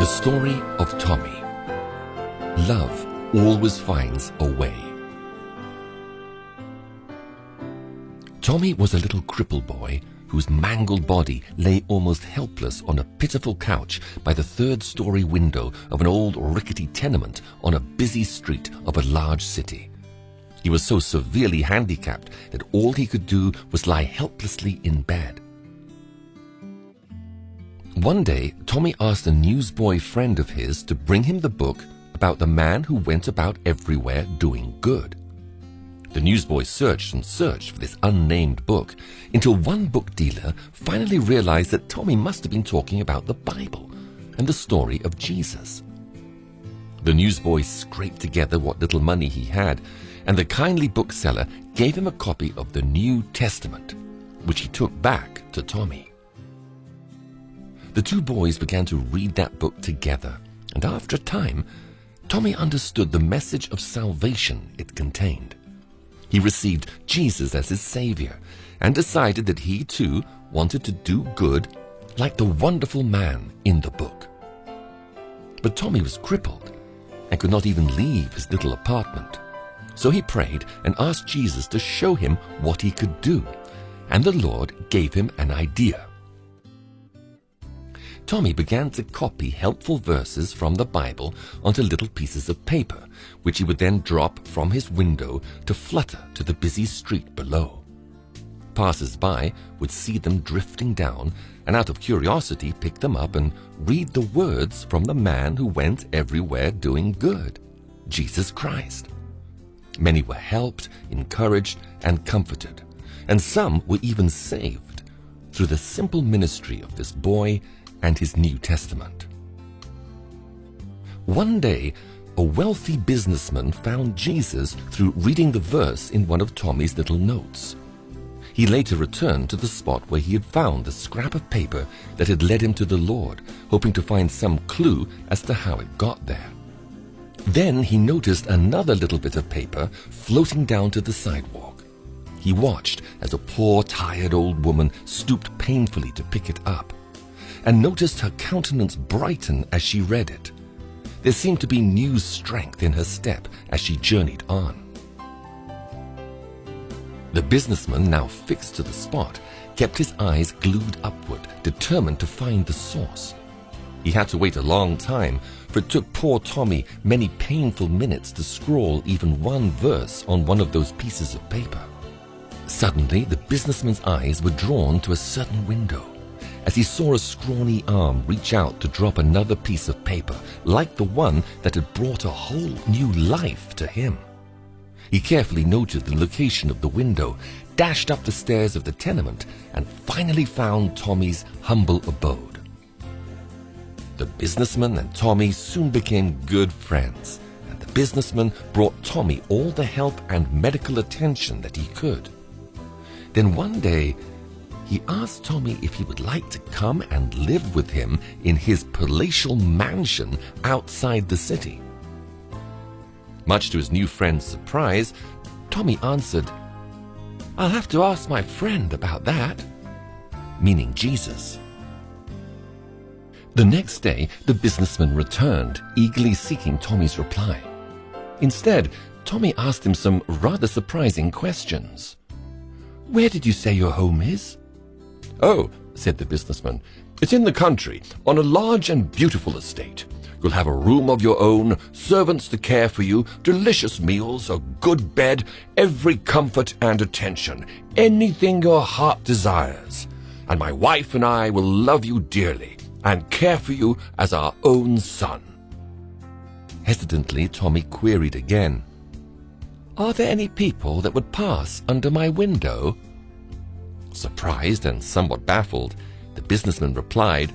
The story of Tommy. Love always finds a way. Tommy was a little crippled boy whose mangled body lay almost helpless on a pitiful couch by the third-story window of an old rickety tenement on a busy street of a large city. He was so severely handicapped that all he could do was lie helplessly in bed. One day, Tommy asked a newsboy friend of his to bring him the book about the man who went about everywhere doing good. The newsboy searched and searched for this unnamed book until one book dealer finally realized that Tommy must have been talking about the Bible and the story of Jesus. The newsboy scraped together what little money he had, and the kindly bookseller gave him a copy of the New Testament, which he took back to Tommy. The two boys began to read that book together, and after a time, Tommy understood the message of salvation it contained. He received Jesus as his savior and decided that he too wanted to do good like the wonderful man in the book. But Tommy was crippled and could not even leave his little apartment. So he prayed and asked Jesus to show him what he could do, and the Lord gave him an idea. Tommy began to copy helpful verses from the Bible onto little pieces of paper, which he would then drop from his window to flutter to the busy street below. Passers-by would see them drifting down and out of curiosity pick them up and read the words from the man who went everywhere doing good, Jesus Christ. Many were helped, encouraged, and comforted, and some were even saved through the simple ministry of this boy and his New Testament. One day, a wealthy businessman found Jesus through reading the verse in one of Tommy's little notes. He later returned to the spot where he had found the scrap of paper that had led him to the Lord, hoping to find some clue as to how it got there. Then he noticed another little bit of paper floating down to the sidewalk. He watched as a poor, tired old woman stooped painfully to pick it up, and noticed her countenance brighten as she read it. There seemed to be new strength in her step as she journeyed on. The businessman, now fixed to the spot, kept his eyes glued upward, determined to find the source. He had to wait a long time, for it took poor Tommy many painful minutes to scrawl even one verse on one of those pieces of paper. Suddenly, the businessman's eyes were drawn to a certain window, as he saw a scrawny arm reach out to drop another piece of paper, like the one that had brought a whole new life to him. He carefully noted the location of the window, dashed up the stairs of the tenement, and finally found Tommy's humble abode. The businessman and Tommy soon became good friends, and the businessman brought Tommy all the help and medical attention that he could. Then one day, he asked Tommy if he would like to come and live with him in his palatial mansion outside the city. Much to his new friend's surprise, Tommy answered, "I'll have to ask my friend about that," meaning Jesus. The next day, the businessman returned, eagerly seeking Tommy's reply. Instead, Tommy asked him some rather surprising questions. "Where did you say your home is?" "Oh," said the businessman, "it's in the country, on a large and beautiful estate. You'll have a room of your own, servants to care for you, delicious meals, a good bed, every comfort and attention, anything your heart desires. And my wife and I will love you dearly and care for you as our own son." Hesitantly, Tommy queried again, "Are there any people that would pass under my window?" Surprised and somewhat baffled, the businessman replied,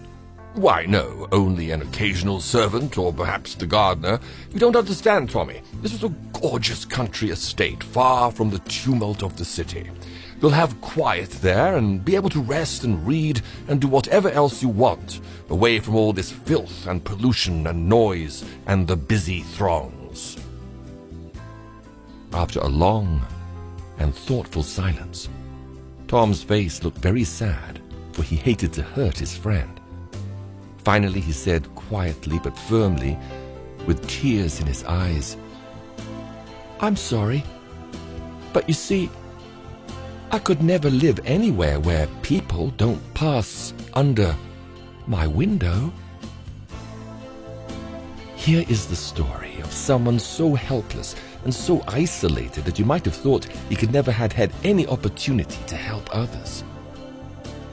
"Why, no, only an occasional servant, or perhaps the gardener. You don't understand, Tommy. This is a gorgeous country estate, far from the tumult of the city. You'll have quiet there and be able to rest and read and do whatever else you want, away from all this filth and pollution and noise and the busy throngs." After a long and thoughtful silence, Tom's face looked very sad, for he hated to hurt his friend. Finally, he said quietly but firmly, with tears in his eyes, "I'm sorry, but you see, I could never live anywhere where people don't pass under my window." Here is the story of someone so helpless and so isolated that you might have thought he could never have had any opportunity to help others.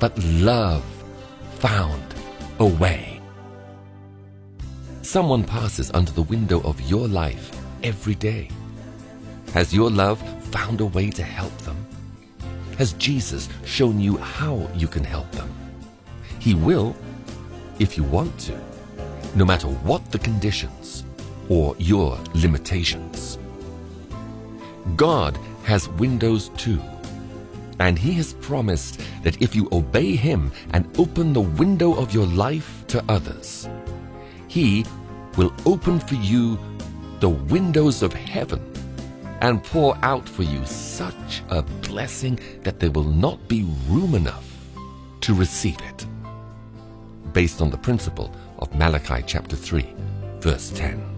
But love found a way. Someone passes under the window of your life every day. Has your love found a way to help them? Has Jesus shown you how you can help them? He will, if you want to, no matter what the conditions or your limitations. God has windows too, and He has promised that if you obey Him and open the window of your life to others, He will open for you the windows of heaven and pour out for you such a blessing that there will not be room enough to receive it. Based on the principle of Malachi chapter 3, verse 10.